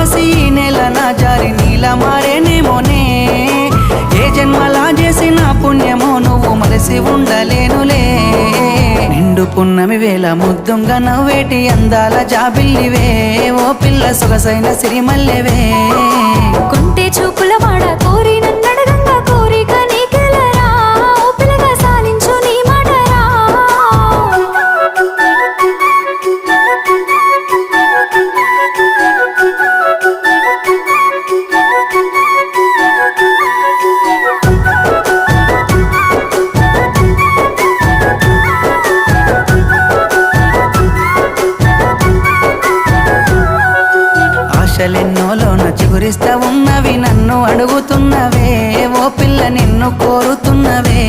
మోసి ఈ నెల నా జారి నీలా మారేనేమోనే ఏ జన్మలా చేసిన పుణ్యమో నువ్వు మరసి ఉండలేనులే నిండు పున్నమి వేళ ముద్దుంగా నవ్వేటి అందాల జాబిల్లివే ఓ పిల్ల సొగసైన సిరిమల్లెవే కుంటే చూపుల వాడ కోరి నన్నడగంగా కోరిక నీకెలరా ఓ పిల్లగా సాలించు నీ మాటరా ఆశలెన్నోలోన చిగురిస్తా ఉన్నవి నన్ను అడుగుతున్నవే ఓ పిల్ల నిన్ను కోరుతున్నవే